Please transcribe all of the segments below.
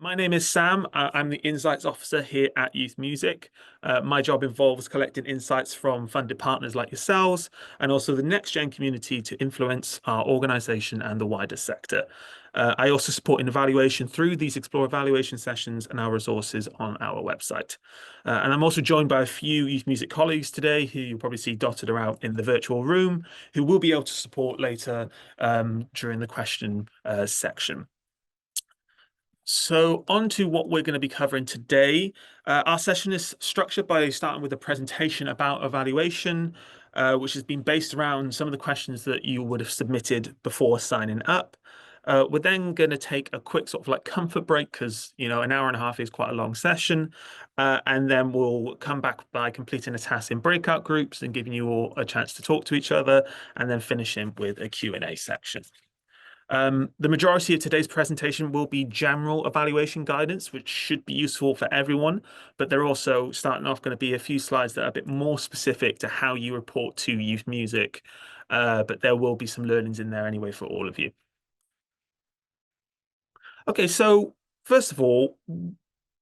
My name is Sam. I'm the Insights Officer here at Youth Music. My job involves collecting insights from funded partners like yourselves and also the next gen community to influence our organization and the wider sector. I also support an evaluation through these Explore evaluation sessions and our resources on our website. And I'm also joined by a few Youth Music colleagues today who you'll probably see dotted around in the virtual room who will be able to support later during the question section. So on to what we're going to be covering today. Our session is structured by starting with a presentation about evaluation, which has been based around some of the questions that you would have submitted before signing up. We're then going to take a quick sort of like comfort break because, an hour and a half is quite a long session. And then we'll come back by completing a task in breakout groups and giving you all a chance to talk to each other and then finishing with a Q&A section. The majority of today's presentation will be general evaluation guidance, which should be useful for everyone, but they're also starting off going to be a few slides that are a bit more specific to how you report to Youth Music, but there will be some learnings in there anyway for all of you. Okay, so first of all,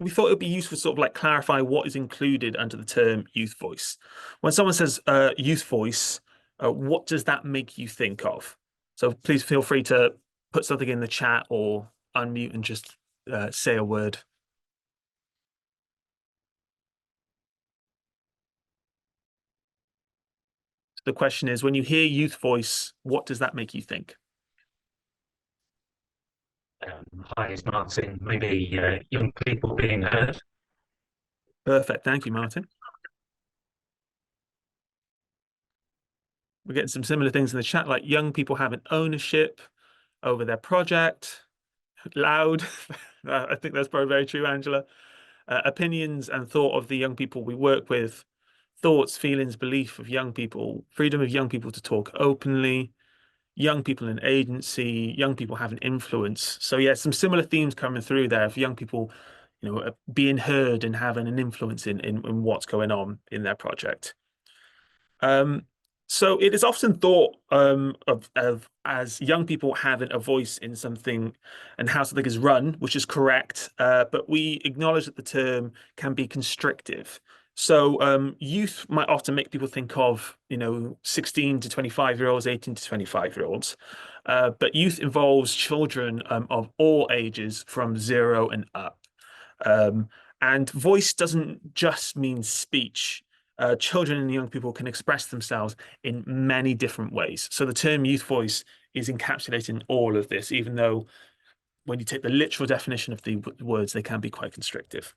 we thought it would be useful to sort of like clarify what is included under the term youth voice. When someone says youth voice, what does that make you think of? So please feel free to put something in the chat or unmute and just say a word. The question is, when you hear youth voice, what does that make you think? Hi, it's Martin. Maybe young people being heard. Perfect. Thank you, Martin. We're getting some similar things in the chat, like young people having ownership over their project. Loud. I think that's probably very true, Angela. Opinions and thought of the young people we work with. Thoughts, feelings, belief of young people. Freedom of young people to talk openly. Young people in agency. Young people having influence. So yeah, some similar themes coming through there of young people, being heard and having an influence in what's going on in their project. So it is often thought of as young people having a voice in something and how something is run, which is correct, but we acknowledge that the term can be constrictive. So youth might often make people think of, 16 to 25-year-olds, 18 to 25-year-olds. But youth involves children of all ages from 0 and up. And voice doesn't just mean speech. Children and young people can express themselves in many different ways. So the term youth voice is encapsulating all of this, even though when you take the literal definition of the words, they can be quite constrictive.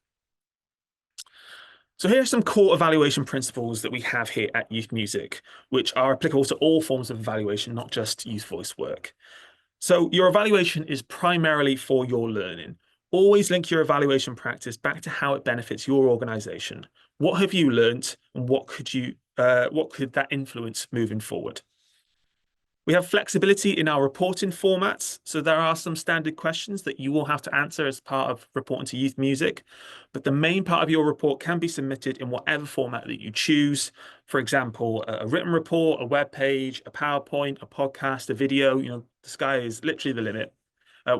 So here are some core evaluation principles that we have here at Youth Music, which are applicable to all forms of evaluation, not just youth voice work. So your evaluation is primarily for your learning. Always link your evaluation practice back to how it benefits your organization. What have you learned and what could that influence moving forward? We have flexibility in our reporting formats. So there are some standard questions that you will have to answer as part of reporting to Youth Music, but the main part of your report can be submitted in whatever format that you choose. For example, a written report, a web page, a PowerPoint, a podcast, a video, the sky is literally the limit.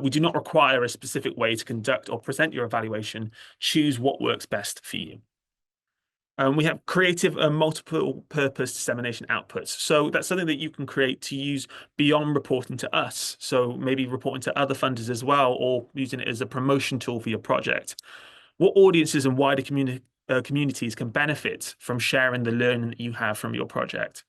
We do not require a specific way to conduct or present your evaluation. Choose what works best for you. We have creative and multiple purpose dissemination outputs. So that's something that you can create to use beyond reporting to us. So maybe reporting to other funders as well, or using it as a promotion tool for your project. What audiences and wider communities can benefit from sharing the learning that you have from your project?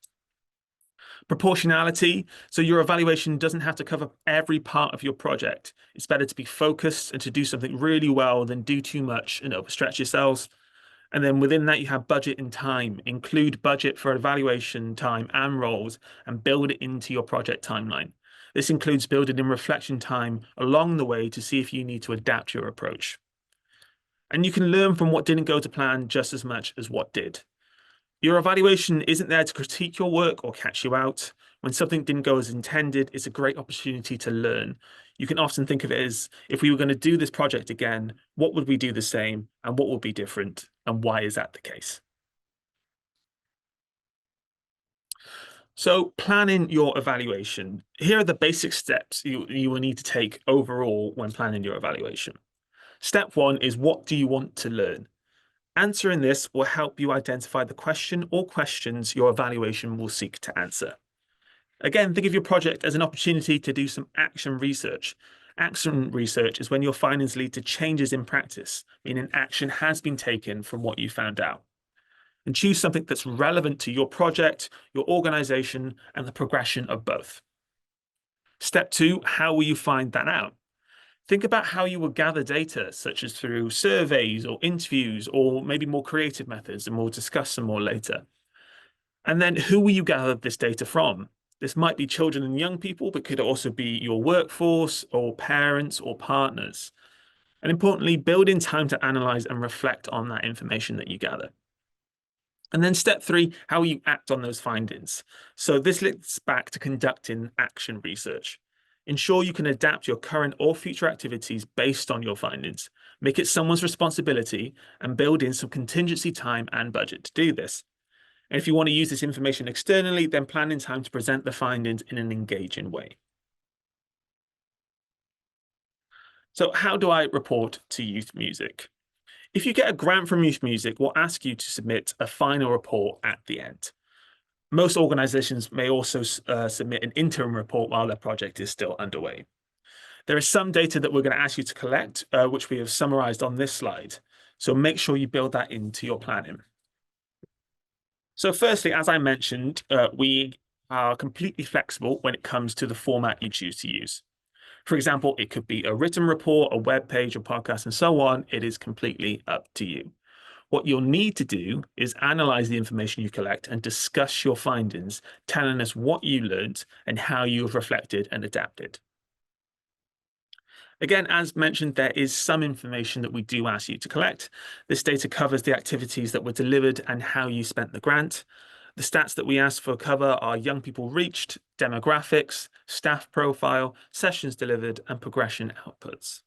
Proportionality. So your evaluation doesn't have to cover every part of your project. It's better to be focused and to do something really well than do too much and overstretch yourselves. And then within that, you have budget and time. Include budget for evaluation time and roles and build it into your project timeline. This includes building in reflection time along the way to see if you need to adapt your approach. And you can learn from what didn't go to plan just as much as what did. Your evaluation isn't there to critique your work or catch you out. When something didn't go as intended, it's a great opportunity to learn. You can often think of it as, if we were going to do this project again, what would we do the same and what would be different? And why is that the case? So planning your evaluation. Here are the basic steps you will need to take overall when planning your evaluation. Step one is, what do you want to learn? Answering this will help you identify the question or questions your evaluation will seek to answer. Again, think of your project as an opportunity to do some action research. Action research is when your findings lead to changes in practice, meaning action has been taken from what you found out. And choose something that's relevant to your project, your organization, and the progression of both. Step two, how will you find that out? Think about how you will gather data, such as through surveys or interviews, or maybe more creative methods, and we'll discuss some more later. And then who will you gather this data from? This might be children and young people, but could also be your workforce or parents or partners. And importantly, build in time to analyze and reflect on that information that you gather. And then step three, how will you act on those findings? So this links back to conducting action research. Ensure you can adapt your current or future activities based on your findings. Make it someone's responsibility and build in some contingency time and budget to do this. And if you want to use this information externally, then plan in time to present the findings in an engaging way. So how do I report to Youth Music? If you get a grant from Youth Music, we'll ask you to submit a final report at the end. Most organizations may also submit an interim report while their project is still underway. There is some data that we're going to ask you to collect, which we have summarized on this slide. So make sure you build that into your planning. So firstly, as I mentioned, we are completely flexible when it comes to the format you choose to use. For example, it could be a written report, a web page, a podcast, and so on. It is completely up to you. What you'll need to do is analyze the information you collect and discuss your findings, telling us what you learned and how you have reflected and adapted. Again, as mentioned, there is some information that we do ask you to collect. This data covers the activities that were delivered and how you spent the grant. The stats that we ask for cover are young people reached, demographics, staff profile, sessions delivered, and progression outputs.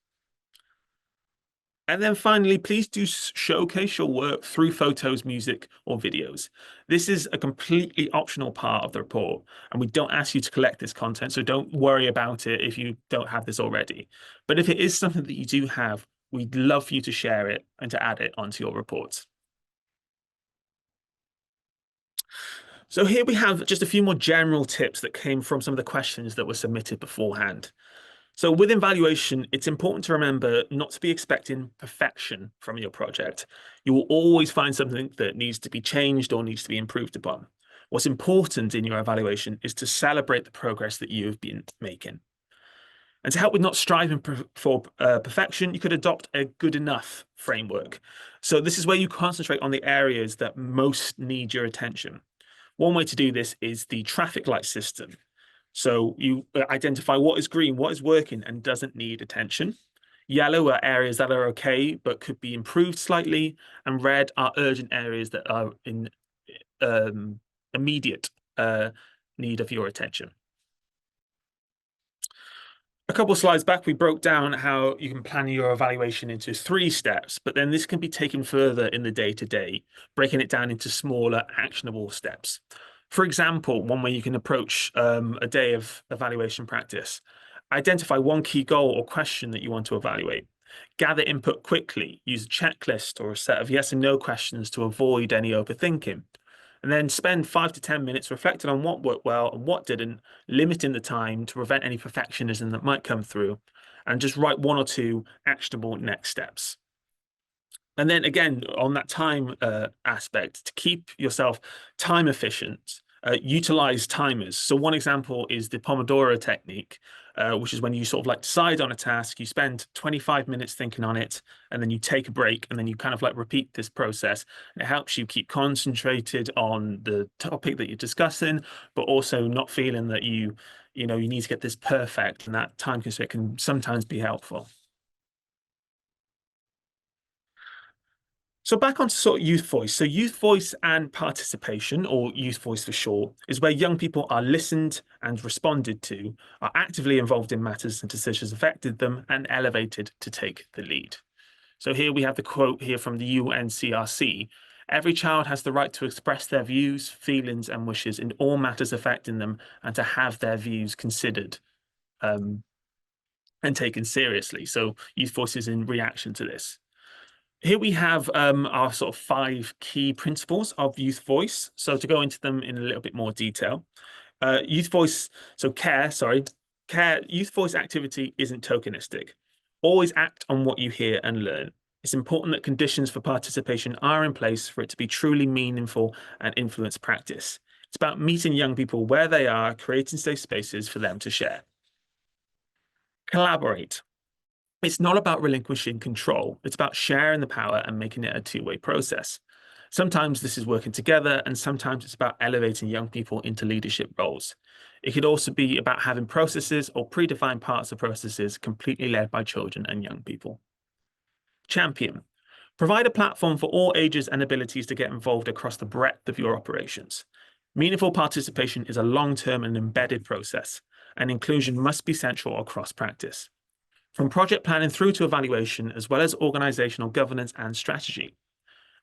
And then finally, please do showcase your work through photos, music, or videos. This is a completely optional part of the report, and we don't ask you to collect this content, so don't worry about it if you don't have this already. But if it is something that you do have, we'd love for you to share it and to add it onto your reports. So here we have just a few more general tips that came from some of the questions that were submitted beforehand. So with evaluation, it's important to remember not to be expecting perfection from your project. You will always find something that needs to be changed or needs to be improved upon. What's important in your evaluation is to celebrate the progress that you have been making. And to help with not striving for perfection, you could adopt a good enough framework. So this is where you concentrate on the areas that most need your attention. One way to do this is the traffic light system. So you identify what is green, what is working and doesn't need attention. Yellow are areas that are okay, but could be improved slightly. And red are urgent areas that are in immediate need of your attention. A couple of slides back, we broke down how you can plan your evaluation into 3 steps, but then this can be taken further in the day-to-day, breaking it down into smaller, actionable steps. For example, one way you can approach a day of evaluation practice. Identify one key goal or question that you want to evaluate. Gather input quickly. Use a checklist or a set of yes and no questions to avoid any overthinking. And then spend 5 to 10 minutes reflecting on what worked well and what didn't, limiting the time to prevent any perfectionism that might come through, and just write 1 or 2 actionable next steps. And then again, on that time aspect, to keep yourself time efficient, utilize timers. So one example is the Pomodoro technique, which is when you sort of like decide on a task, you spend 25 minutes thinking on it, and then you take a break, and then you kind of like repeat this process. And it helps you keep concentrated on the topic that you're discussing, but also not feeling that you need to get this perfect, and that time constraint can sometimes be helpful. So back onto sort of youth voice. So youth voice and participation, or youth voice for short, is where young people are listened and responded to, are actively involved in matters and decisions affected them, and elevated to take the lead. So here we have the quote here from the UNCRC. Every child has the right to express their views, feelings, and wishes in all matters affecting them, and to have their views considered. and taken seriously. So youth voices in reaction to this. Here we have our sort of 5 key principles of youth voice. So to go into them in a little bit more detail, youth voice, so care, youth voice activity isn't tokenistic. Always act on what you hear and learn. It's important that conditions for participation are in place for it to be truly meaningful and influence practice. It's about meeting young people where they are, creating safe spaces for them to share. Collaborate. It's not about relinquishing control. It's about sharing the power and making it a two-way process. Sometimes this is working together, and sometimes it's about elevating young people into leadership roles. It could also be about having processes or predefined parts of processes completely led by children and young people. Champion. Provide a platform for all ages and abilities to get involved across the breadth of your operations. Meaningful participation is a long-term and embedded process, and inclusion must be central across practice, from project planning through to evaluation, as well as organizational governance and strategy.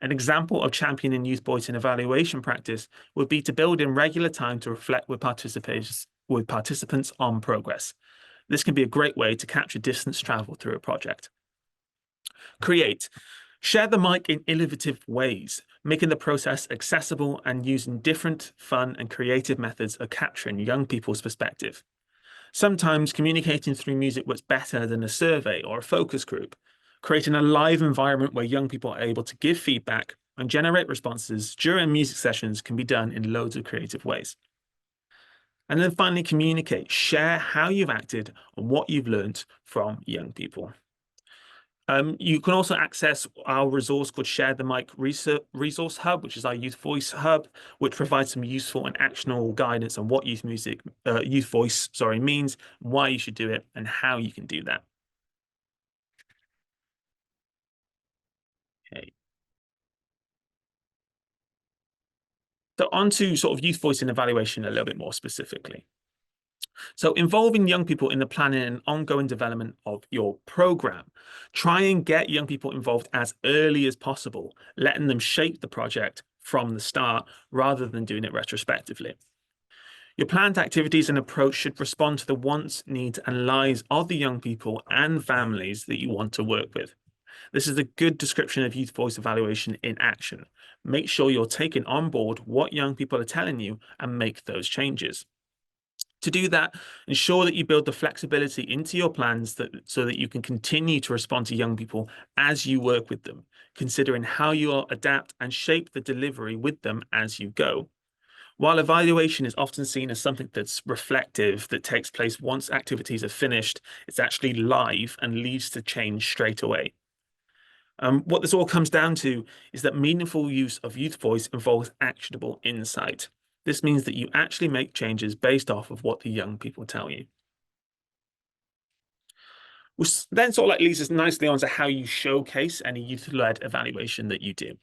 An example of championing youth voice in evaluation practice would be to build in regular time to reflect with participants on progress. This can be a great way to capture distance travel through a project. Create. Share the mic in innovative ways, making the process accessible and using different, fun, and creative methods of capturing young people's perspective. Sometimes communicating through music works better than a survey or a focus group. Creating a live environment where young people are able to give feedback and generate responses during music sessions can be done in loads of creative ways. And then finally, communicate. Share how you've acted and what you've learned from young people. You can also access our resource called Share the Mic Resource Hub, which is our youth voice hub, which provides some useful and actionable guidance on what youth voice means, why you should do it, and how you can do that. Okay. So on to sort of youth voice and evaluation a little bit more specifically. So involving young people in the planning and ongoing development of your program. Try and get young people involved as early as possible, letting them shape the project from the start rather than doing it retrospectively. Your planned activities and approach should respond to the wants, needs, and lives of the young people and families that you want to work with. This is a good description of youth voice evaluation in action. Make sure you're taking on board what young people are telling you and make those changes. To do that, ensure that you build the flexibility into your plans so that you can continue to respond to young people as you work with them, considering how you will adapt and shape the delivery with them as you go. While evaluation is often seen as something that's reflective, that takes place once activities are finished, it's actually live and leads to change straight away. What this all comes down to is that meaningful use of youth voice involves actionable insight. This means that you actually make changes based off of what the young people tell you. Which then sort of like leads us nicely on to how you showcase any youth-led evaluation that you do.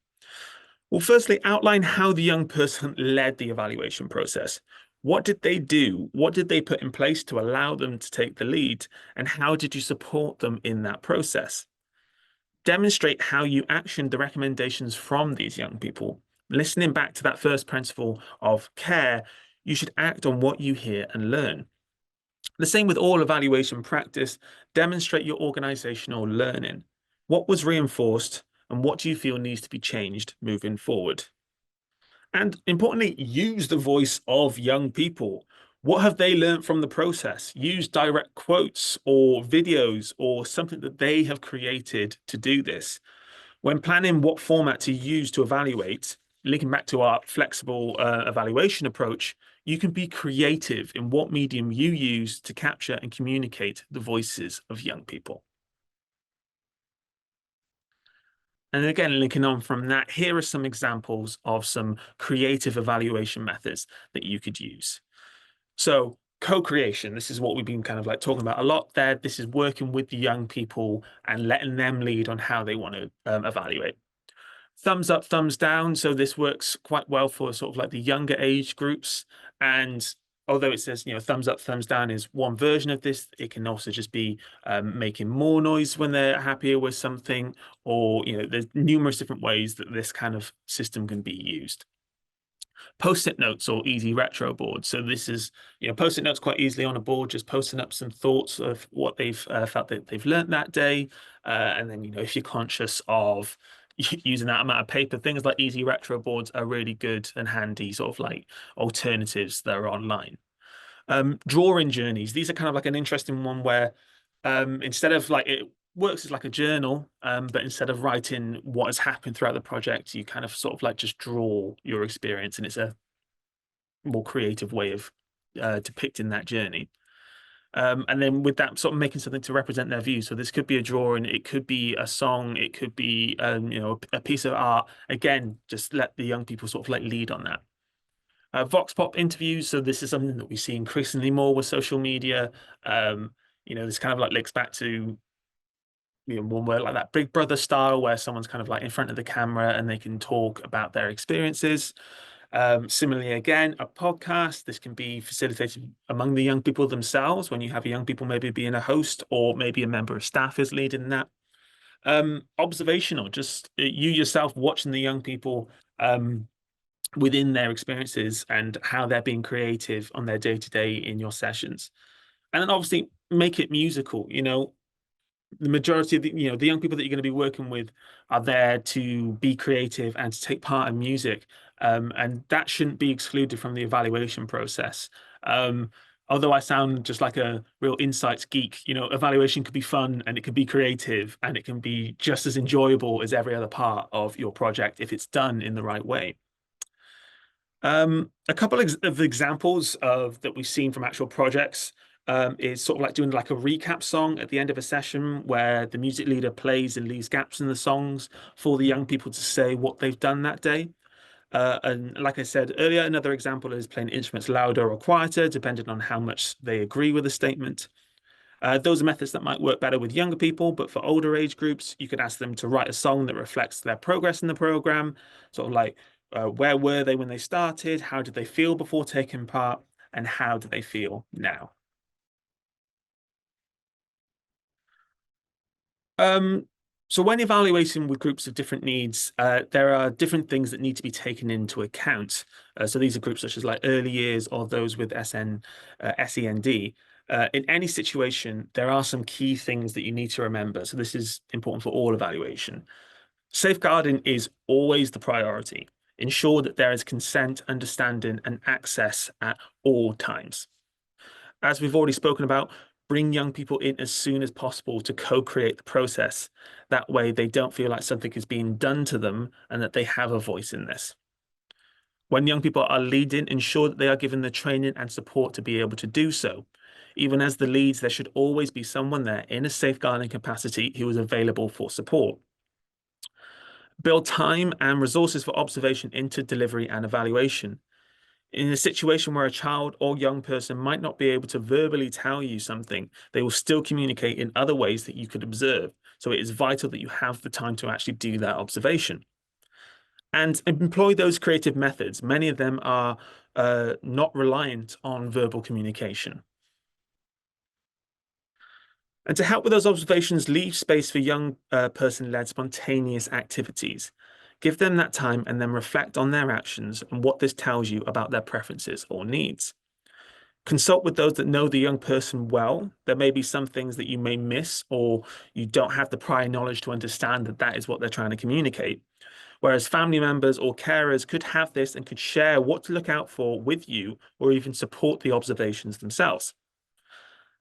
Well, firstly, outline how the young person led the evaluation process. What did they do? What did they put in place to allow them to take the lead? And how did you support them in that process? Demonstrate how you actioned the recommendations from these young people. Listening back to that first principle of care, you should act on what you hear and learn. The same with all evaluation practice. Demonstrate your organizational learning. What was reinforced and what do you feel needs to be changed moving forward? And importantly, use the voice of young people. What have they learned from the process? Use direct quotes or videos or something that they have created to do this. When planning what format to use to evaluate, linking back to our flexible evaluation approach, you can be creative in what medium you use to capture and communicate the voices of young people. And again, linking on from that, here are some examples of some creative evaluation methods that you could use. So co-creation, this is what we've been kind of like talking about a lot there. This is working with the young people and letting them lead on how they want to evaluate. Thumbs up, thumbs down. So this works quite well for sort of like the younger age groups. And although it says, thumbs up, thumbs down is one version of this, it can also just be making more noise when they're happier with something, or, there's numerous different ways that this kind of system can be used. Post-it notes or easy retro boards. So this is, post-it notes quite easily on a board, just posting up some thoughts of what they've felt that they've learned that day. And then, if you're conscious of using that amount of paper, things like easy retro boards are really good and handy, sort of like alternatives that are online. Drawing journeys. These are kind of like an interesting one where instead of like it works as like a journal, but instead of writing what has happened throughout the project, you kind of sort of like just draw your experience, and it's a more creative way of depicting that journey. And then with that, sort of making something to represent their views. So this could be a drawing, it could be a song, it could be a piece of art. Again, just let the young people sort of like lead on that. Vox Pop interviews. So this is something that we see increasingly more with social media. This kind of like links back to one where like that Big Brother style, where someone's kind of like in front of the camera and they can talk about their experiences. Similarly, again, a podcast. This can be facilitated among the young people themselves when you have young people maybe being a host or maybe a member of staff is leading that. Observational, just you yourself watching the young people within their experiences and how they're being creative on their day to day in your sessions. And then obviously make it musical. The majority of the young people that you're going to be working with are there to be creative and to take part in music, and that shouldn't be excluded from the evaluation process. Although I sound just like a real insights geek, evaluation could be fun and it can be creative and it can be just as enjoyable as every other part of your project if it's done in the right way. A couple of examples of that we've seen from actual projects is sort of like doing like a recap song at the end of a session where the music leader plays and leaves gaps in the songs for the young people to say what they've done that day. And like I said earlier, another example is playing instruments louder or quieter, depending on how much they agree with the statement. Those are methods that might work better with younger people, but for older age groups, you could ask them to write a song that reflects their progress in the program, sort of like where were they when they started, how did they feel before taking part, and how do they feel now? Um, so when evaluating with groups of different needs, there are different things that need to be taken into account. So these are groups such as like early years or those with SEND. In any situation, there are some key things that you need to remember. So this is important for all evaluation. Safeguarding is always the priority. Ensure that there is consent, understanding, and access at all times. As we've already spoken about, bring young people in as soon as possible to co-create the process. That way they don't feel like something is being done to them and that they have a voice in this. When young people are leading, ensure that they are given the training and support to be able to do so. Even as the leads, there should always be someone there in a safeguarding capacity who is available for support. Build time and resources for observation into delivery and evaluation. In a situation where a child or young person might not be able to verbally tell you something, they will still communicate in other ways that you could observe. So it is vital that you have the time to actually do that observation. And employ those creative methods. Many of them are not reliant on verbal communication. And to help with those observations, leave space for young person-led spontaneous activities. Give them that time and then reflect on their actions and what this tells you about their preferences or needs. Consult with those that know the young person well. There may be some things that you may miss or you don't have the prior knowledge to understand that that is what they're trying to communicate. Whereas family members or carers could have this and could share what to look out for with you or even support the observations themselves.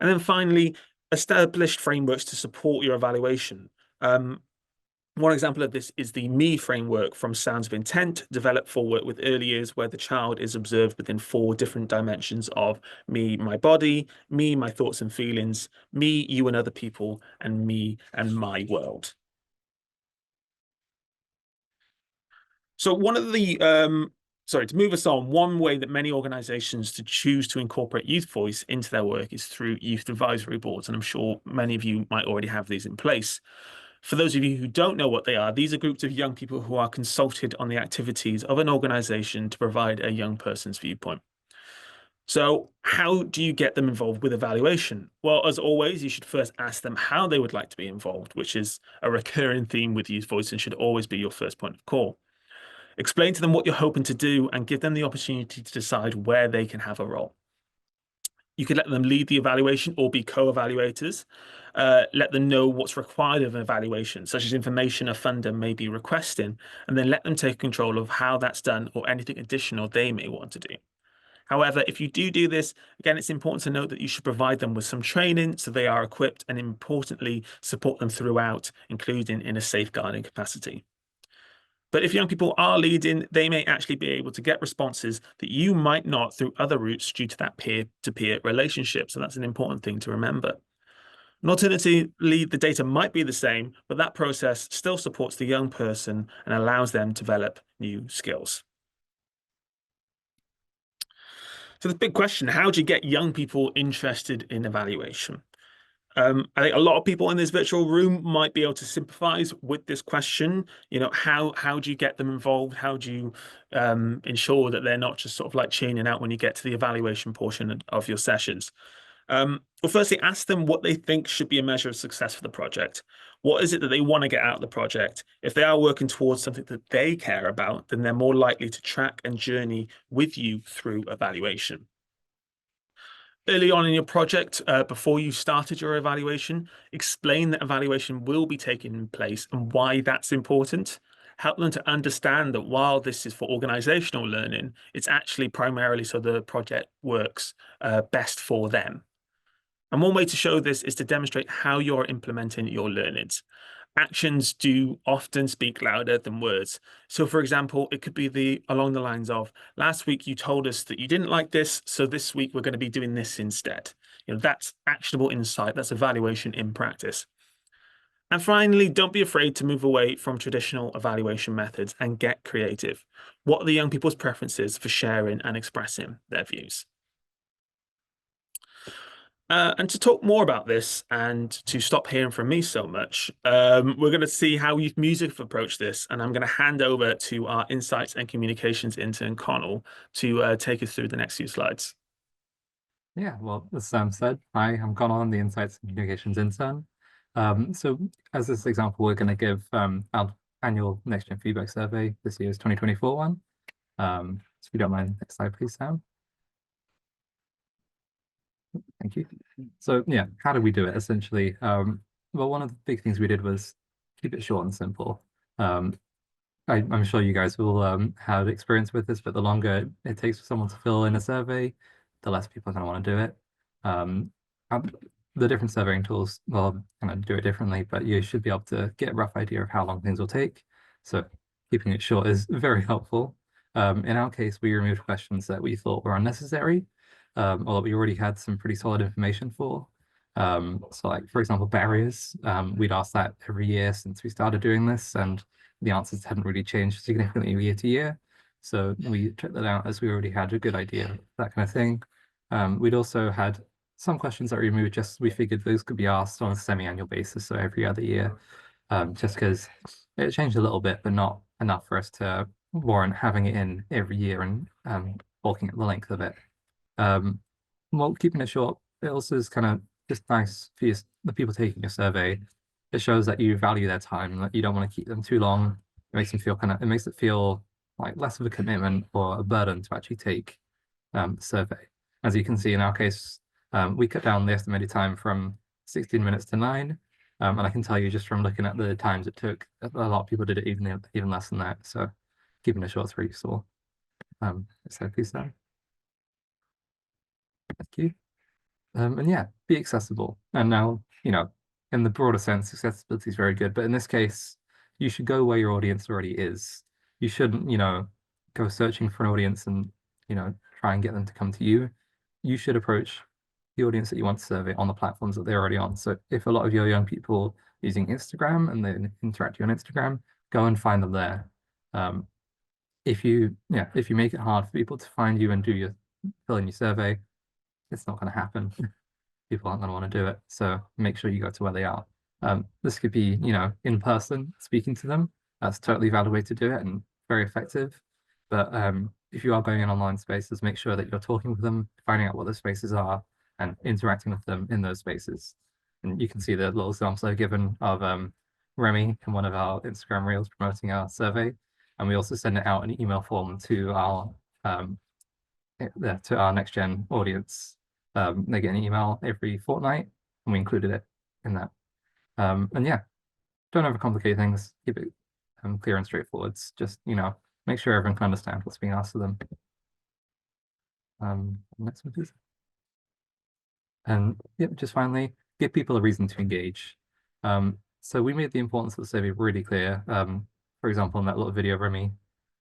And then finally, established frameworks to support your evaluation. One example of this is the ME framework from Sounds of Intent, developed for work with early years, where the child is observed within 4 different dimensions of me, my body, me, my thoughts and feelings, me, you and other people, and me and my world. So one of the to move us on, one way that many organizations to choose to incorporate youth voice into their work is through youth advisory boards. And I'm sure many of you might already have these in place. For those of you who don't know what they are, these are groups of young people who are consulted on the activities of an organization to provide a young person's viewpoint. So how do you get them involved with evaluation? Well, as always, you should first ask them how they would like to be involved, which is a recurring theme with youth voice and should always be your first point of call. Explain to them what you're hoping to do and give them the opportunity to decide where they can have a role. You could let them lead the evaluation or be co-evaluators. Let them know what's required of an evaluation, such as information a funder may be requesting, and then let them take control of how that's done or anything additional they may want to do. However, if you do this, again, it's important to note that you should provide them with some training so they are equipped and importantly, support them throughout, including in a safeguarding capacity. But if young people are leading, they may actually be able to get responses that you might not through other routes due to that peer-to-peer relationship. So that's an important thing to remember. And alternatively, the data might be the same, but that process still supports the young person and allows them to develop new skills. So the big question, how do you get young people interested in evaluation? I think a lot of people in this virtual room might be able to sympathize with this question. You know, how do you get them involved? How do you ensure that they're not just sort of like tuning out when you get to the evaluation portion of your sessions? Well, firstly, ask them what they think should be a measure of success for the project. What is it that they want to get out of the project? If they are working towards something that they care about, then they're more likely to track and journey with you through evaluation. Early on in your project, before you started your evaluation, explain that evaluation will be taking place and why that's important. Help them to understand that while this is for organizational learning, it's actually primarily so the project works best for them. And one way to show this is to demonstrate how you're implementing your learnings. Actions do often speak louder than words. So for example, it could be along the lines of, last week you told us that you didn't like this, so this week we're going to be doing this instead. You know, that's actionable insight, that's evaluation in practice. And finally, don't be afraid to move away from traditional evaluation methods and get creative. What are the young people's preferences for sharing and expressing their views? And to talk more about this and to stop hearing from me so much, we're going to see how Youth Music have approached this. And I'm going to hand over to our Insights and Communications intern, Connell, to take us through the next few slides. Yeah, well, as Sam said, hi, I'm Connell, I'm the Insights and Communications intern. So as this example, we're going to give our annual Next Gen Feedback Survey. This year's 2024 one. So if you don't mind, next slide, please, Sam. Thank you. So yeah, how did we do it essentially? Well, one of the big things we did was keep it short and simple. I'm sure you guys will have experience with this, but the longer it takes for someone to fill in a survey, the less people are going to want to do it. The different surveying tools will kind of do it differently, but you should be able to get a rough idea of how long things will take. So keeping it short is very helpful. In our case, we removed questions that we thought were unnecessary, or that we already had some pretty solid information for. So like, for example, barriers, we'd asked that every year since we started doing this, and the answers hadn't really changed significantly year to year. So we took that out as we already had a good idea of that kind of thing. We'd also had some questions that we removed, just we figured those could be asked on a semi-annual basis, so every other year, just because it changed a little bit, but not enough for us to warrant having it in every year and bulking at the length of it. Well, keeping it short, it also is kind of just nice for the people taking your survey. It shows that you value their time, that you don't want to keep them too long. It makes them feel it makes it feel like less of a commitment or a burden to actually take the survey. As you can see in our case, we cut down the estimated time from 16 minutes to 9. And I can tell you just from looking at the times it took, a lot of people did it even less than that. So keeping it short is very useful. So please, Sam. Thank you. And yeah, be accessible. And now, you know, in the broader sense, accessibility is very good. But in this case, you should go where your audience already is. You shouldn't, you know, go searching for an audience and, you know, try and get them to come to you. You should approach the audience that you want to survey on the platforms that they're already on. So if a lot of your young people using Instagram and they interact with you on Instagram, go and find them there. If you make it hard for people to find you and fill in your survey, it's not going to happen. People aren't going to want to do it. So make sure you go to where they are. This could be, you know, in person, speaking to them. That's a totally valid way to do it and very effective. But if you are going in online spaces, make sure that you're talking with them, finding out what those spaces are, and interacting with them in those spaces. And you can see the little examples I've given of Remy in one of our Instagram reels promoting our survey. and we also send it out in email form um, to our next gen audience. They get an email every fortnight, and we included it in that. And yeah, don't overcomplicate things. Keep it clear and straightforward. Just make sure everyone can understand what's being asked of them. Next one, please. And yep, just finally, give people a reason to engage. So we made the importance of the survey really clear. For example, in that little video Remy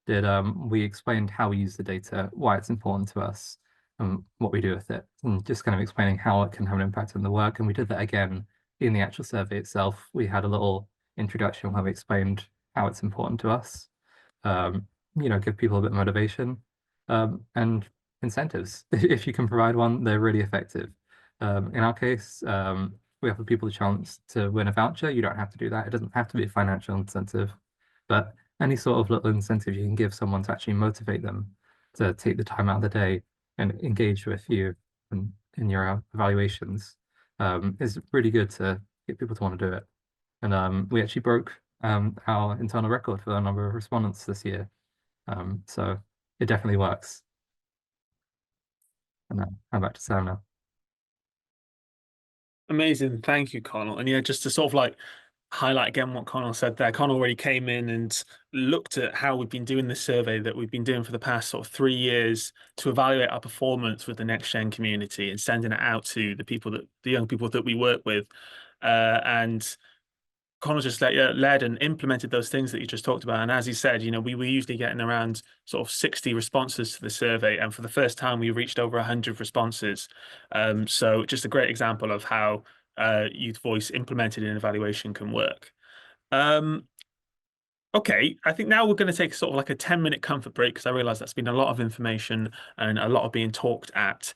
did, we explained how we use the data, why it's important to us, and what we do with it, and just kind of explaining how it can have an impact on the work. And we did that again in the actual survey itself. We had a little introduction where we explained how it's important to us. Give people a bit of motivation, and incentives. If you can provide one, they're really effective. In our case, we offer people a chance to win a voucher. You don't have to do that. It doesn't have to be a financial incentive, but any sort of little incentive you can give someone to actually motivate them to take the time out of the day and engage with you in your evaluations is really good to get people to want to do it. And we actually broke our internal record for the number of respondents this year. So it definitely works. And I'm back to Sam now. Amazing. Thank you, Connell. And yeah, just to sort of like highlight again what Connell said there. Connell already came in and looked at how we've been doing this survey that we've been doing for the past sort of 3 years to evaluate our performance with the next gen community and sending it out to the young people that we work with. And Connor just led and implemented those things that you just talked about. And as he said, we were usually getting around sort of 60 responses to the survey. And for the first time, we reached over 100 responses. So just a great example of how youth voice implemented in evaluation can work. Okay, I think now we're going to take sort of like a 10-minute comfort break because I realize that's been a lot of information and a lot of being talked at.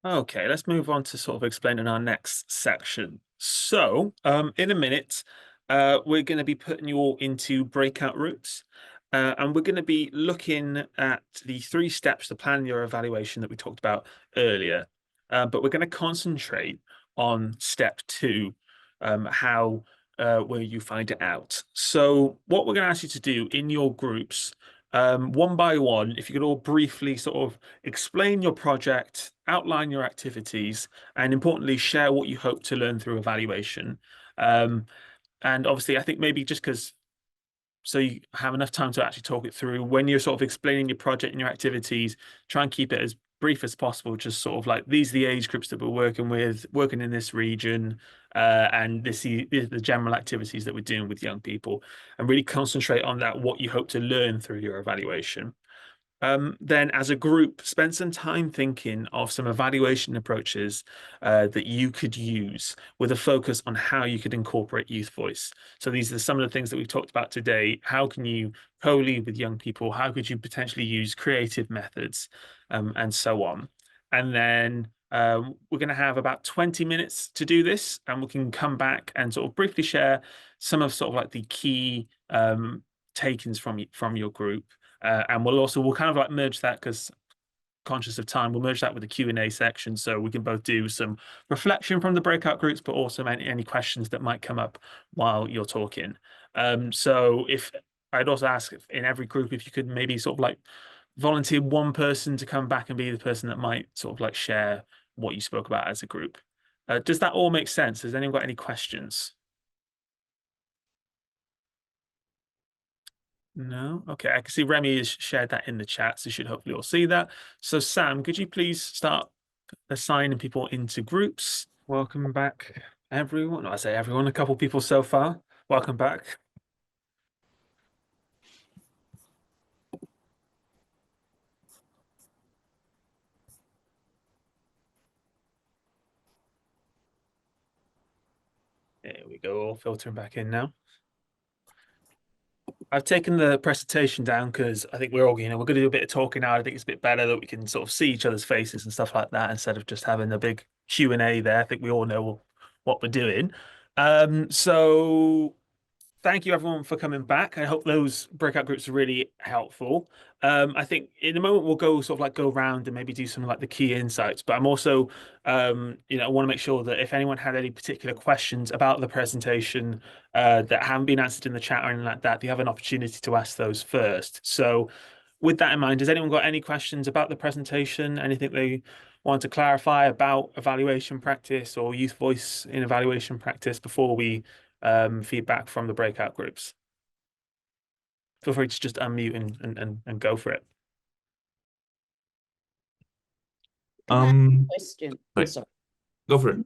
Okay, let's move on to sort of explaining our next section. So, in a minute, we're going to be putting you all into breakout groups, and we're going to be looking at the 3 steps to plan your evaluation that we talked about earlier. But we're going to concentrate on step 2, where you find it out. So, what we're going to ask you to do in your groups, one by one, if you could all briefly sort of explain your project, outline your activities, and importantly, share what you hope to learn through evaluation. And obviously, I think maybe just so you have enough time to actually talk it through, when you're sort of explaining your project and your activities, try and keep it as brief as possible. Just sort of like, these are the age groups that we're working in this region, and these are the general activities that we're doing with young people, and really concentrate on that, what you hope to learn through your evaluation. Then as a group, spend some time thinking of some evaluation approaches that you could use with a focus on how you could incorporate youth voice. So these are some of the things that we've talked about today. How can you co-lead with young people? How could you potentially use creative methods, and so on? And then we're going to have about 20 minutes to do this, and we can come back and sort of briefly share some of sort of like the key takings from your group. And we'll kind of like merge that, because conscious of time, we'll merge that with the Q&A section, so we can both do some reflection from the breakout groups, but also any questions that might come up while you're talking. So if I'd also ask in every group if you could maybe sort of like volunteer one person to come back and be the person that might sort of like share what you spoke about as a group. Does that all make sense? Has anyone got any questions? No? Okay, I can see Remy has shared that in the chat, so you should hopefully all see that. So Sam, could you please start assigning people into groups? Welcome back, everyone. I say everyone, a couple people so far. Welcome back. There we go, all filtering back in now. I've taken the presentation down because I think we're all, we're going to do a bit of talking now. I think it's a bit better that we can sort of see each other's faces and stuff like that instead of just having a big Q&A there. I think we all know what we're doing. So thank you everyone for coming back. I hope those breakout groups are really helpful. I think in a moment we'll go sort of like go around and maybe do some like the key insights, but I'm also, I want to make sure that if anyone had any particular questions about the presentation that haven't been answered in the chat or anything like that, they have an opportunity to ask those first. So with that in mind, has anyone got any questions about the presentation? Anything they want to clarify about evaluation practice or youth voice in evaluation practice before we feedback from the breakout groups? Feel free to just unmute and go for it. Question. I'm Right. sorry. Go for it.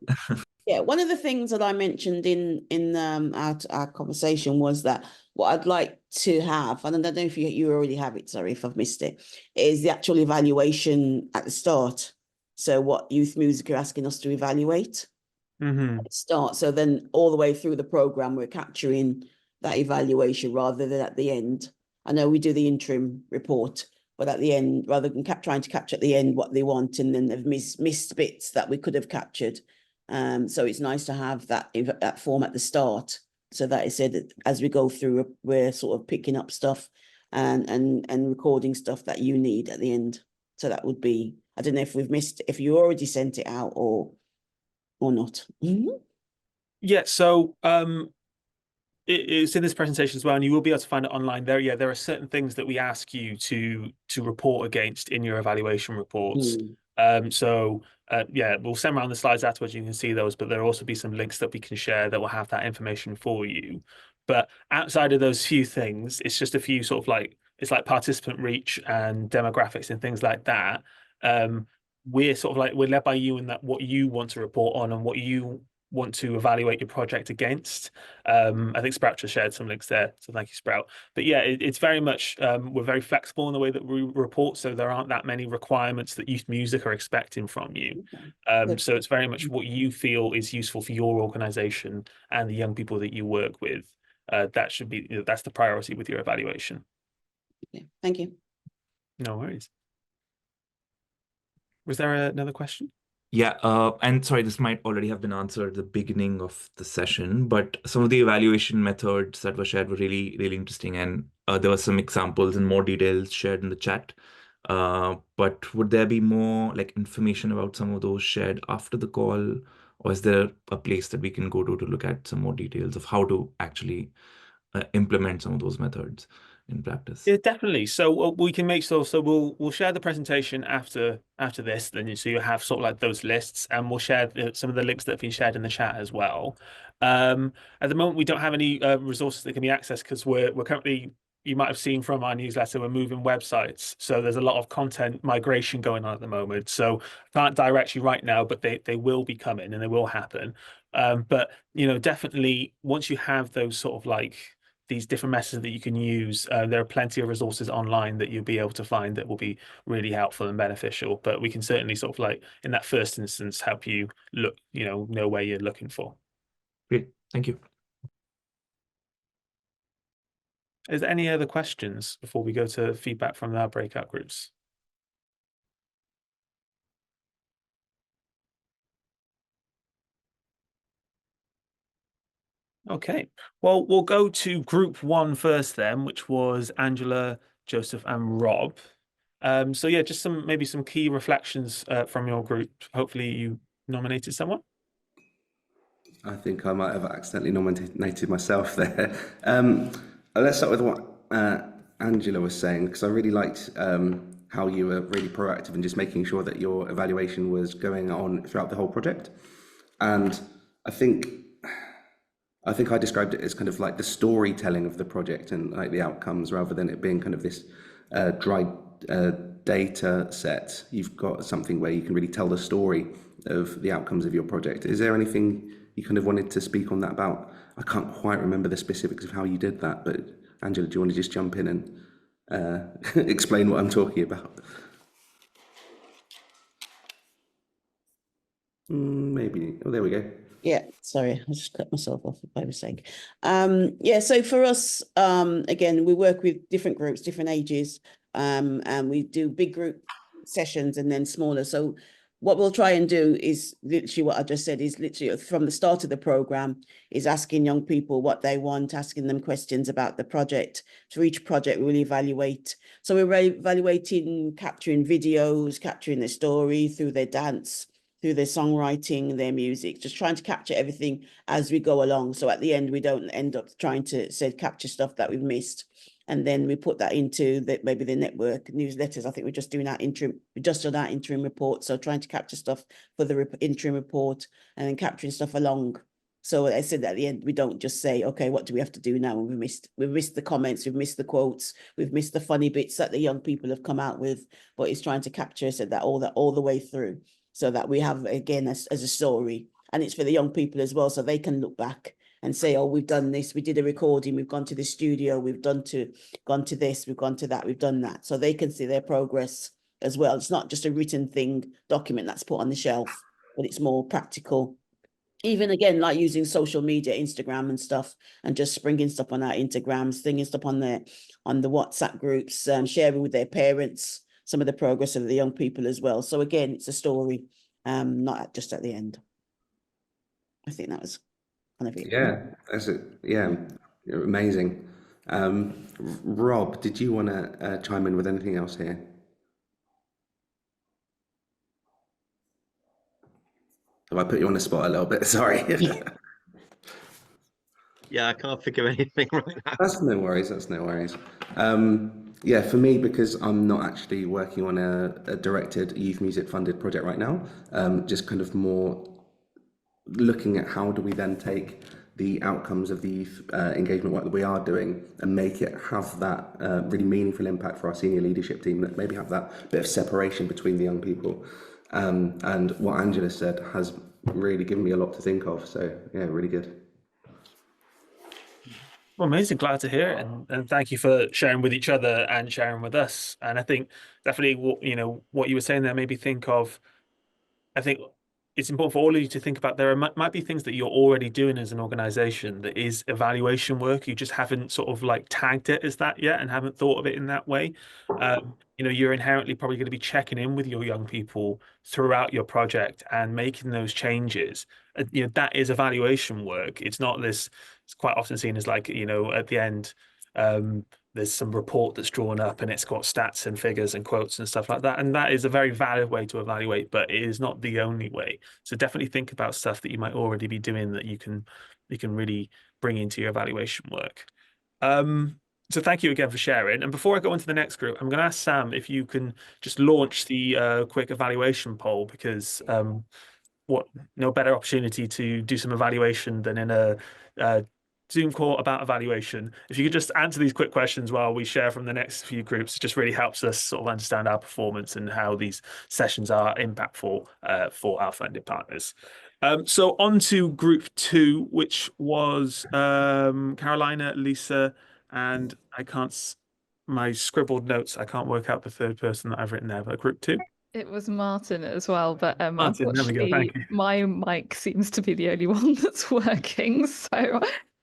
Yeah, one of the things that I mentioned in our conversation was that what I'd like to have, and I don't know if you already have it, sorry if I've missed it, is the actual evaluation at the start. So what Youth Music are asking us to evaluate at the start. So then all the way through the program, we're capturing that evaluation rather than at the end. I know we do the interim report, but at the end, rather than trying to capture at the end what they want, and then they've missed bits that we could have captured. So it's nice to have that form at the start, so that I said that as we go through, we're sort of picking up stuff and recording stuff that you need at the end. So that would be, I don't know if if you already sent it out or not. Yeah, so it's in this presentation as well, and you will be able to find it online there. Yeah, there are certain things that we ask you to report against in your evaluation reports. Yeah, we'll send around the slides afterwards. You can see those, but there'll also be some links that we can share that will have that information for you. But outside of those few things, it's just a few sort of like, it's like participant reach and demographics and things like that. We're sort of like, we're led by you in that what you want to report on and what you want to evaluate your project against. I think Sprout just shared some links there, so thank you, Sprout. But yeah, it's very much, we're very flexible in the way that we report, so there aren't that many requirements that Youth Music are expecting from you. So it's very much what you feel is useful for your organization and the young people that you work with. That should be, that's the priority with your evaluation. Okay, thank you. No worries. Was there another question? Yeah, and sorry, this might already have been answered at the beginning of the session, but some of the evaluation methods that were shared were really, really interesting, and there were some examples and more details shared in the chat. But would there be more like information about some of those shared after the call, or is there a place that we can go to look at some more details of how to actually implement some of those methods in practice? Yeah, definitely. So we can make so we'll share the presentation after this, then so you have sort of like those lists, and we'll share some of the links that have been shared in the chat as well. At the moment, we don't have any resources that can be accessed because we're currently, you might have seen from our newsletter, we're moving websites, so there's a lot of content migration going on at the moment. So I can't direct you right now, but they will be coming and they will happen. But definitely once you have those sort of like these different methods that you can use, there are plenty of resources online that you'll be able to find that will be really helpful and beneficial. But we can certainly sort of like in that first instance help you look, know where you're looking for. Great, thank you. Is there any other questions before we go to feedback from our breakout groups? Okay, well, we'll go to group one first then, which was Angela, Joseph, and Rob. So yeah, just maybe some key reflections from your group. Hopefully you nominated someone. I think I might have accidentally nominated myself there. Let's start with what Angela was saying, because I really liked how you were really proactive in just making sure that your evaluation was going on throughout the whole project. And I think I described it as kind of like the storytelling of the project and like the outcomes, rather than it being kind of this dry data set. You've got something where you can really tell the story of the outcomes of your project. Is there anything you kind of wanted to speak on that about? I can't quite remember the specifics of how you did that, but Angela, do you want to just jump in and explain what I'm talking about? Maybe. Oh, there we go. Yeah, sorry, I just cut myself off by mistake. Yeah, so for us, again, we work with different groups, different ages, and we do big group sessions and then smaller. So what we'll try and do is literally what I just said, is literally from the start of the program, is asking young people what they want, asking them questions about the project. For each project, we'll evaluate. So we're evaluating, capturing videos, capturing their story through their dance, through their songwriting, their music, just trying to capture everything as we go along. So at the end, we don't end up trying to capture stuff that we've missed. And then we put that into maybe the network newsletters. I think we're just doing we just done our interim report. So trying to capture stuff for the interim report and then capturing stuff along. So I said at the end, we don't just say, okay, what do we have to do now? We've missed the comments, we've missed the quotes, we've missed the funny bits that the young people have come out with, but it's trying to capture that all the way through, so that we have, again, as a story. And it's for the young people as well, so they can look back and say, oh, we've done this, we did a recording, we've gone to the studio, we've gone to this, we've gone to that, we've done that. So they can see their progress as well. It's not just a written document that's put on the shelf, but it's more practical. Even again, like using social media, Instagram and stuff, and just springing stuff on our Instagrams, singing stuff on the WhatsApp groups, sharing with their parents some of the progress of the young people as well. So again, it's a story, not just at the end. I think that was kind of it. Yeah, that's it. Yeah, amazing. Rob, did you want to chime in with anything else here? Have I put you on the spot a little bit? Sorry. Yeah, I can't think of anything right now. That's no worries. That's no worries. Yeah, for me, because I'm not actually working on a directed youth music funded project right now, just kind of more looking at how do we then take the outcomes of the youth engagement work that we are doing and make it have that really meaningful impact for our senior leadership team, that maybe have that bit of separation between the young people. And what Angela said has really given me a lot to think of. So yeah, really good. Well, amazing. Glad to hear it. And thank you for sharing with each other and sharing with us. And I think definitely what you were saying there made me think of, I think it's important for all of you to think about, there might be things that you're already doing as an organization that is evaluation work. You just haven't sort of like tagged it as that yet and haven't thought of it in that way. You're inherently probably going to be checking in with your young people throughout your project and making those changes. That is evaluation work. It's not this, it's quite often seen as like, at the end, there's some report that's drawn up and it's got stats and figures and quotes and stuff like that. And that is a very valid way to evaluate, but it is not the only way. So definitely think about stuff that you might already be doing that you can really bring into your evaluation work. So thank you again for sharing. And before I go into the next group, I'm going to ask Sam if you can just launch the quick evaluation poll, because no better opportunity to do some evaluation than in a Zoom call about evaluation. If you could just answer these quick questions while we share from the next few groups, it just really helps us sort of understand our performance and how these sessions are impactful for our funded partners. So on to group 2, which was Carolina, Lisa, and my scribbled notes, I can't work out the third person that I've written there, but group 2. It was Martin as well, but Martin, there we go. Thank you. My mic seems to be the only one that's working, so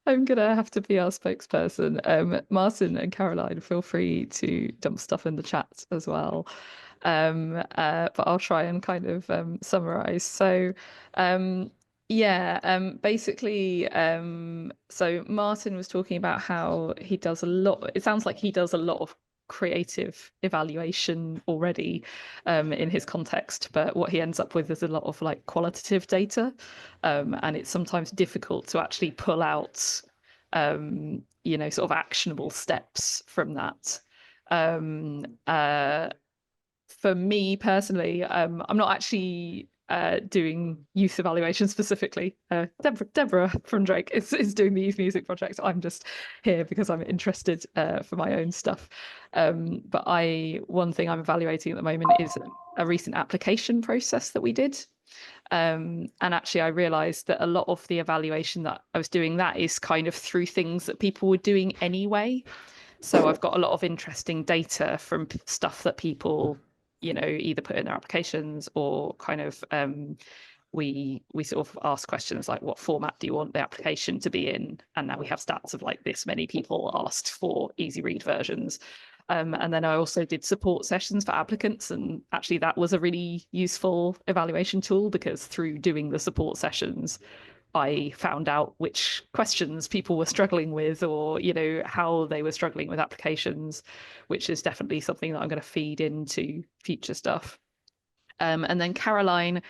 I'm gonna have to be our spokesperson. Martin and Caroline, feel free to dump stuff in the chat as well. But I'll try and kind of summarize. So basically, so Martin was talking about how he does a lot. It sounds like he does a lot of creative evaluation already in his context, but what he ends up with is a lot of like qualitative data, and it's sometimes difficult to actually pull out sort of actionable steps from that. For me personally, I'm not actually doing youth evaluation specifically. Deborah from Drake is doing the youth music project. I'm just here because I'm interested for my own stuff. But one thing I'm evaluating at the moment is a recent application process that we did. And actually I realized that a lot of the evaluation that I was doing, that is kind of through things that people were doing anyway. So I've got a lot of interesting data from stuff that people either put in their applications or kind of we sort of ask questions like, what format do you want the application to be in? And now we have stats of like this many people asked for easy read versions. And then I also did support sessions for applicants, and actually that was a really useful evaluation tool, because through doing the support sessions, I found out which questions people were struggling with, or, you know, how they were struggling with applications, which is definitely something that I'm going to feed into future stuff. And then Caroline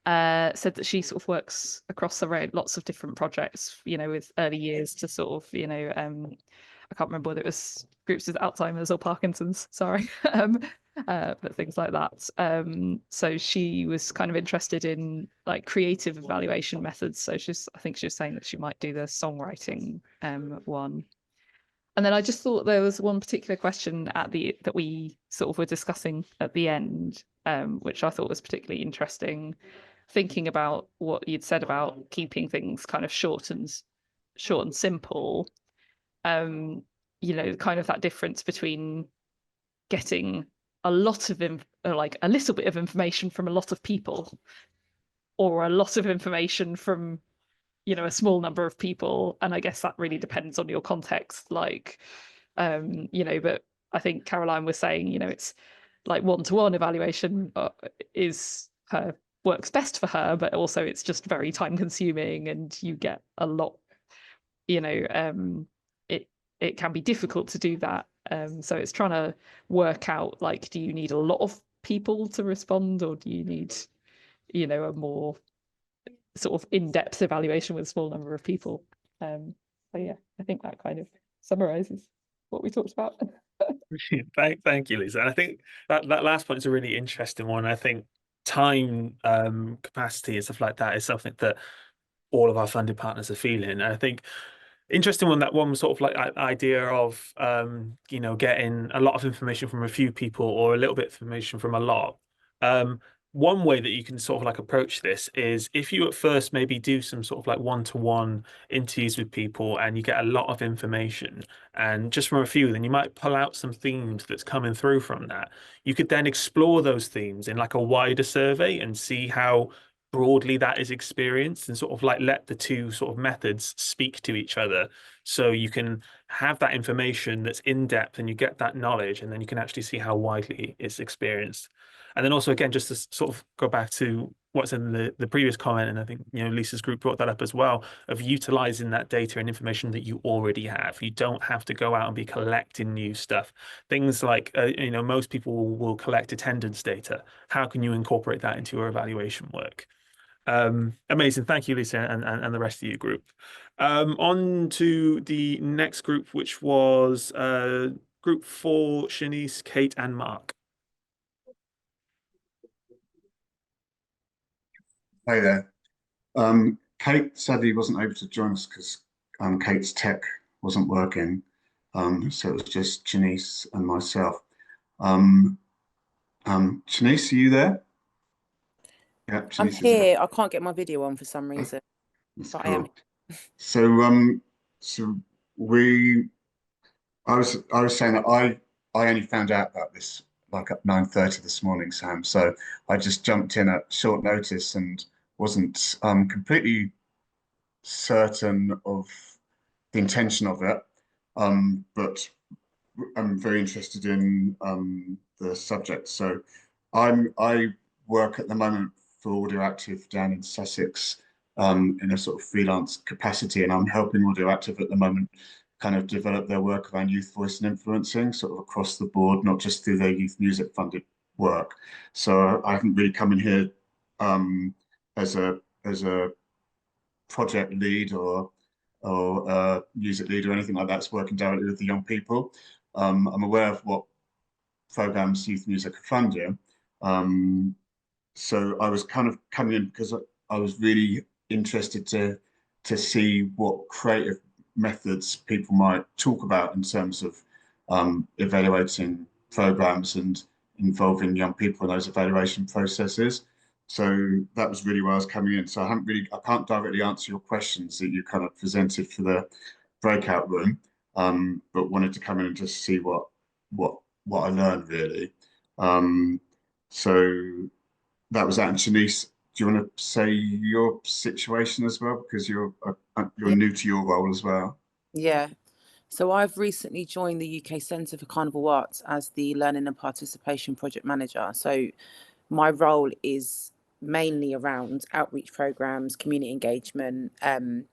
said that she sort of works across the road, lots of different projects, you know, with early years to sort of, you know, I can't remember whether it was groups with Alzheimer's or Parkinson's, sorry, but things like that. So she was kind of interested in like creative evaluation methods. So I think she was saying that she might do the songwriting one. And then I just thought there was one particular question that we sort of were discussing at the end, which I thought was particularly interesting, thinking about what you'd said about keeping things kind of short and simple. You know, kind of that difference between getting a lot of like a little bit of information from a lot of people, or a lot of information from, you know, a small number of people. And I guess that really depends on your context, like, you know, but I think Caroline was saying, you know, it's like one-to-one evaluation works best for her, but also it's just very time consuming, and you get a lot, you know, it can be difficult to do that. So it's trying to work out, like, do you need a lot of people to respond, or do you need, you know, a more sort of in-depth evaluation with a small number of people? So yeah, I think that kind of summarizes what we talked about. Thank you, Lisa. And I think that last point is a really interesting one. I think time capacity and stuff like that is something that all of our funded partners are feeling. And I think interesting one, that one sort of like idea of you know, getting a lot of information from a few people or a little bit of information from a lot. One way that you can sort of like approach this is if you at first maybe do some sort of like one-to-one interviews with people, and you get a lot of information, and just from a few, then you might pull out some themes that's coming through from that. You could then explore those themes in like a wider survey and see how broadly that is experienced, and sort of like let the two sort of methods speak to each other, so you can have that information that's in depth and you get that knowledge, and then you can actually see how widely it's experienced. And then also, again, just to sort of go back to what's in the previous comment, and I think, you know, Lisa's group brought that up as well, of utilizing that data and information that you already have. You don't have to go out and be collecting new stuff. Things like, you know, most people will collect attendance data. How can you incorporate that into your evaluation work? Amazing. Thank you, Lisa, and the rest of your group. On to the next group, which was group 4, Shanice, Kate, and Mark. Hey there. Kate sadly wasn't able to join us because Kate's tech wasn't working. So it was just Janice and myself. Janice, are you there? Yeah, I'm Janice is here. I can't get my video on for some reason, That's but I am. cool. So I was saying that I only found out about this like at 9:30 this morning, Sam. So I just jumped in at short notice and wasn't completely certain of the intention of it. But I'm very interested in the subject. So I work at the moment for Audioactive down in Sussex in a sort of freelance capacity, and I'm helping Audioactive at the moment kind of develop their work around youth voice and influencing, sort of across the board, not just through their youth music funded work. So I haven't really come in here as a project lead or music lead or anything like that. It's working directly with the young people. I'm aware of what programs youth music are funding. So I was kind of coming in because I was really interested to see what creative methods people might talk about in terms of evaluating programs and involving young people in those evaluation processes. So that was really where I was coming in. So I can't directly answer your questions that you kind of presented for the breakout room, but wanted to come in and just see what I learned really. So that was that. And Shanice, do you want to say your situation as well, because you're Yeah. new to your role as well? Yeah. So I've recently joined the UK Centre for Carnival Arts as the Learning and Participation Project Manager. So my role is mainly around outreach programs, community engagement, and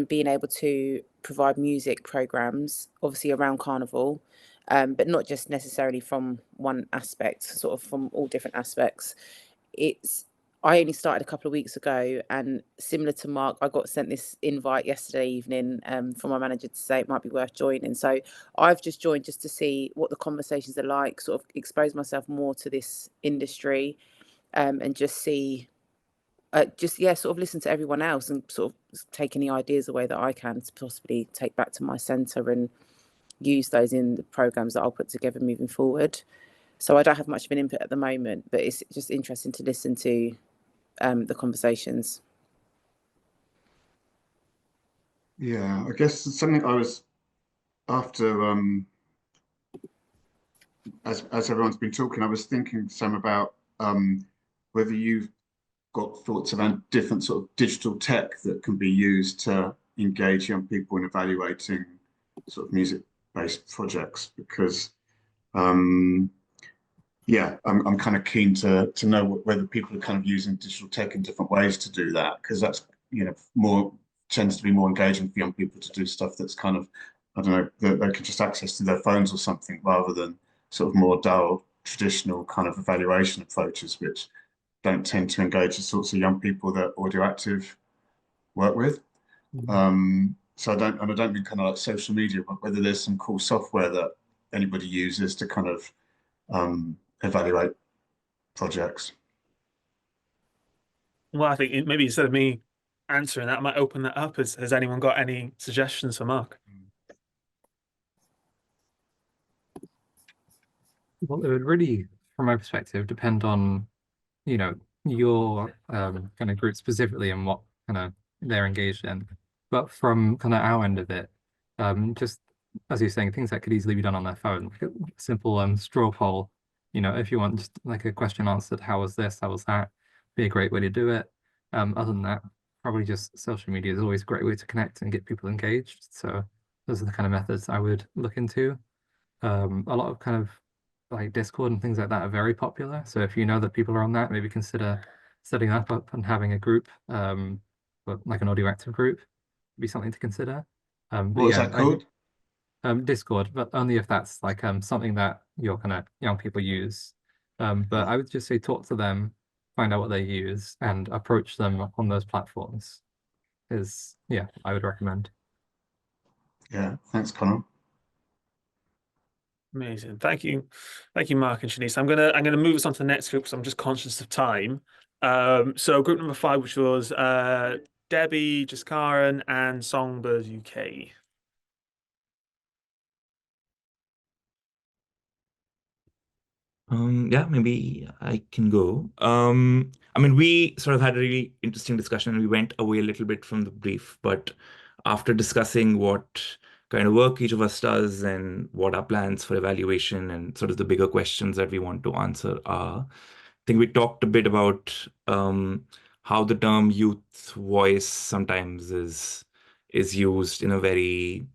being able to provide music programs, obviously around Carnival, but not just necessarily from one aspect, sort of from all different aspects. I only started a couple of weeks ago, and similar to Mark, I got sent this invite yesterday evening from my manager to say it might be worth joining. So I've just joined just to see what the conversations are like, sort of expose myself more to this industry, and just see, sort of listen to everyone else and sort of take any ideas away that I can to possibly take back to my centre and use those in the programs that I'll put together moving forward. So I don't have much of an input at the moment, but it's just interesting to listen to the conversations. Yeah, I guess it's something I was after, as everyone's been talking, I was thinking some about whether you've got thoughts around different sort of digital tech that can be used to engage young people in evaluating sort of music-based projects, because yeah, I'm kind of keen to know whether people are kind of using digital tech in different ways to do that, because that's, you know, more tends to be more engaging for young people to do stuff that's kind of, I don't know, that they can just access to their phones or something, rather than sort of more dull traditional kind of evaluation approaches, which don't tend to engage the sorts of young people that Audioactive work with. So I don't mean kind of like social media, but whether there's some cool software that anybody uses to kind of evaluate projects. Well, I think maybe instead of me answering that, I might open that up. Has anyone got any suggestions for Mark? Well, it would really, from my perspective, depend on, you know, your kind of group specifically and what kind of they're engaged in. But from kind of our end of it, just as you're saying, things that could easily be done on their phone, like a simple straw poll. You know, if you want just like a question answered, how was this, how was that, be a great way to do it. Other than that, probably just social media is always a great way to connect and get people engaged. So those are the kind of methods I would look into. A lot of kind of like Discord and things like that are very popular. So if you know that people are on that, maybe consider setting that up and having a group, but like an Audioactive group, be something to consider. But What was yeah, that called? Discord, but only if that's like something that your kind of young people use. But I would just say talk to them, find out what they use, and approach them on those platforms. Is yeah, I would recommend. Yeah, thanks, Connor. Amazing. Thank you, Mark and Shanice. I'm gonna move us on to the next group because I'm just conscious of time. So group number 5, which was Debbie, Jaskaran, and Songbird UK. Yeah, maybe I can go. I mean, we sort of had a really interesting discussion and we went away a little bit from the brief, but after discussing what kind of work each of us does and what our plans for evaluation and sort of the bigger questions that we want to answer are, I think we talked a bit about how the term youth voice sometimes is used in a very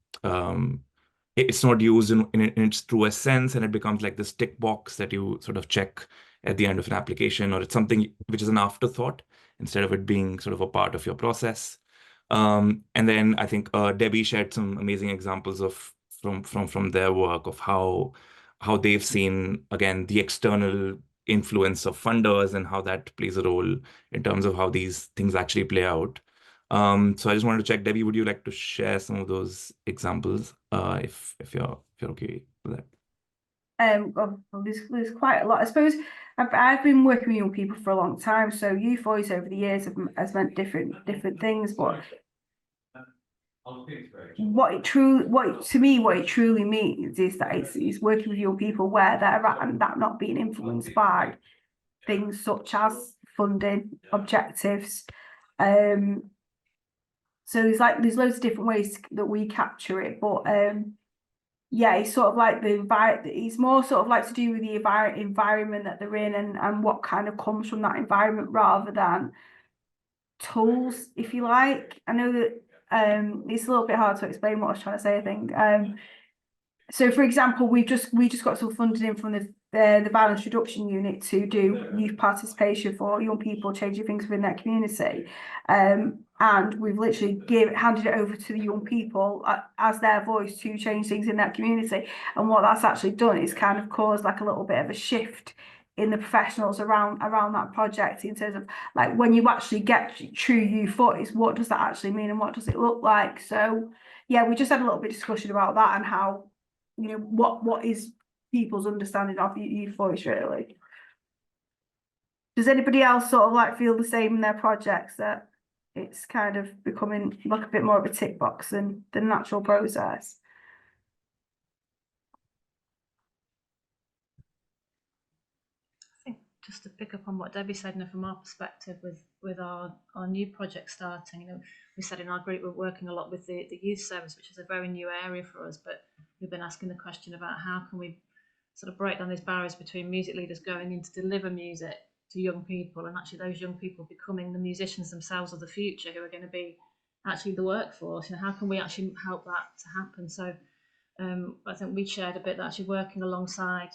it's not used in its truest sense, and it becomes like this tick box that you sort of check at the end of an application, or it's something which is an afterthought instead of it being sort of a part of your process. And then I think Debbie shared some amazing examples of from their work of how they've seen again the external influence of funders and how that plays a role in terms of how these things actually play out. So I just wanted to check, Debbie, would you like to share some of those examples, if you're okay with that? Well, there's quite a lot. I suppose I've been working with young people for a long time, so youth voice over the years has meant different things. But what it truly means is that it's working with young people where they're at, and that not being influenced by things such as funding, objectives. So there's loads of different ways that we capture it, but yeah, it's sort of like it's more sort of like to do with the environment that they're in and what kind of comes from that environment rather than tools, if you like. I know that it's a little bit hard to explain what I was trying to say, I think. So for example, we just got some funding in from the violence reduction unit to do youth participation for young people changing things within their community. And we've literally handed it over to the young people as their voice to change things in that community. And what that's actually done is kind of caused like a little bit of a shift in the professionals around that project, in terms of like, when you actually get true youth voice, what does that actually mean and what does it look like? So yeah, we just had a little bit of discussion about that and how, you know, what is people's understanding of youth voice really. Does anybody else sort of like feel the same in their projects, that it's kind of becoming like a bit more of a tick box than the natural process? Just to pick up on what Debbie said, from our perspective with our new project starting, we said in our group we're working a lot with the youth service, which is a very new area for us, but we've been asking the question about how can we sort of break down these barriers between music leaders going in to deliver music to young people, and actually those young people becoming the musicians themselves of the future, who are going to be actually the workforce. How can we actually help that to happen? So I think we shared a bit that actually working alongside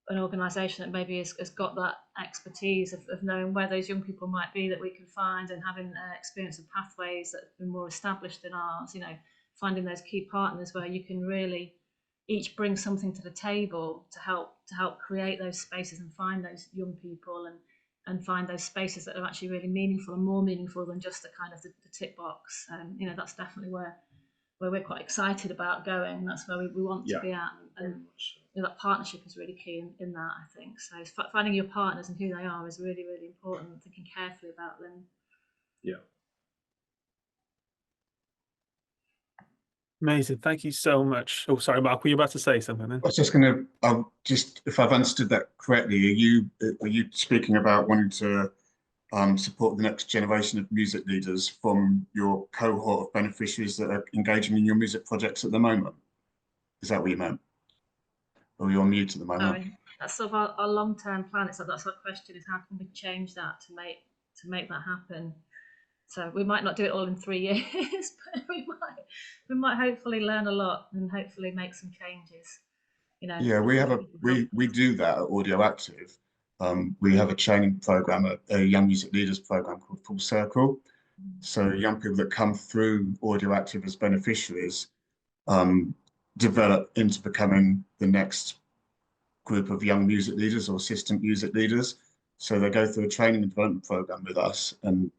an organisation that maybe has got that expertise of knowing where those young people might be that we can find, and having experience of pathways that have been more established than ours, finding those key partners where you can really each bring something to the table to help create those spaces and find those young people, and find those spaces that are actually really meaningful, and more meaningful than just the kind of the tick box. That's definitely where we're quite excited about going. That's where we want to be at, and that partnership is really key in that, I think. So finding your partners and who they are is really, really important, thinking carefully about them. Yeah. Amazing. Thank you so much. Oh, sorry, Mark, were you about to say something then? I was just going to, if I've understood that correctly, are you speaking about wanting to support the next generation of music leaders from your cohort of beneficiaries that are engaging in your music projects at the moment? Is that what you meant? Or you're on mute at the moment? That's sort of our long-term plan. So that's our question: is how can we change that to make that happen? So we might not do it all in 3 years, but we might hopefully learn a lot and hopefully make some changes. Yeah, we do that at Audio Active. We have a training program, a young music leaders program called Full Circle. So young people that come through Audio Active as beneficiaries develop into becoming the next group of young music leaders or assistant music leaders. So they go through a training and development program with us, and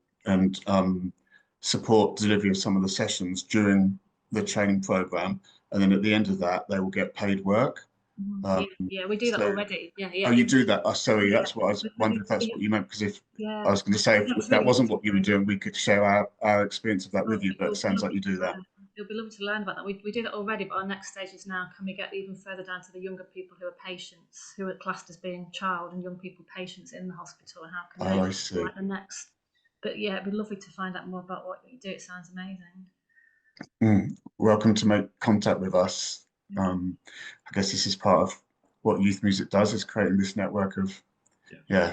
support delivery of some of the sessions during the training program, and then at the end of that they will get paid work. Yeah, we do that already. Yeah. Oh, you do that? Oh, sorry, that's what I was wondering if that's what you meant, because if I was going to say if that wasn't what you were doing, we could share our experience of that with you, but it sounds like you do that. It'll be lovely to learn about that. We do that already, but our next stage is now, can we get even further down to the younger people who are patients, who are classed as being child and young people patients in the hospital, and how can they like the next? But yeah, it'd be lovely to find out more about what you do. It sounds amazing. Welcome to make contact with us. I guess this is part of what youth music does, is creating this network of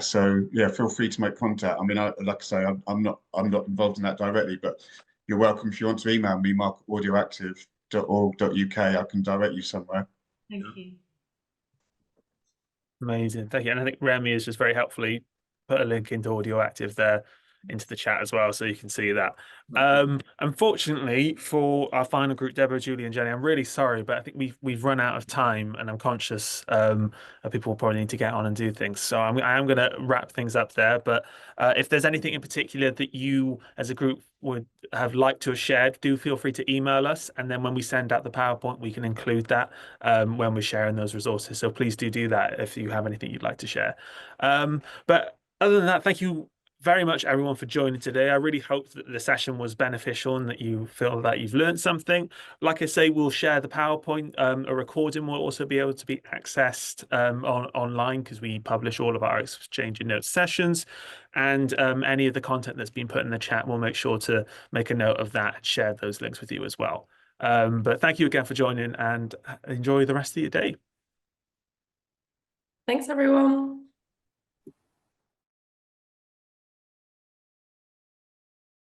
so feel free to make contact. I mean, like I say, I'm not involved in that directly, but you're welcome. If you want to email me, mark@audioactive.org.uk, I can direct you somewhere. Thank you. Amazing. Thank you. And I think Remy has just very helpfully put a link into Audio Active there into the chat as well, so you can see that. Unfortunately, for our final group, Deborah, Julie, and Jenny, I'm really sorry, but I think we've run out of time, and I'm conscious people will probably need to get on and do things. So I am going to wrap things up there. But if there's anything in particular that you, as a group, would have liked to have shared, do feel free to email us, and then when we send out the PowerPoint, we can include that when we're sharing those resources. So please do that if you have anything you'd like to share. But other than that, thank you very much, everyone, for joining today. I really hope that the session was beneficial and that you feel that you've learned something. Like I say, we'll share the PowerPoint. A recording will also be able to be accessed online, because we publish all of our exchanging notes sessions, and any of the content that's been put in the chat, we'll make sure to make a note of that and share those links with you as well. But thank you again for joining, and enjoy the rest of your day. Thanks, everyone.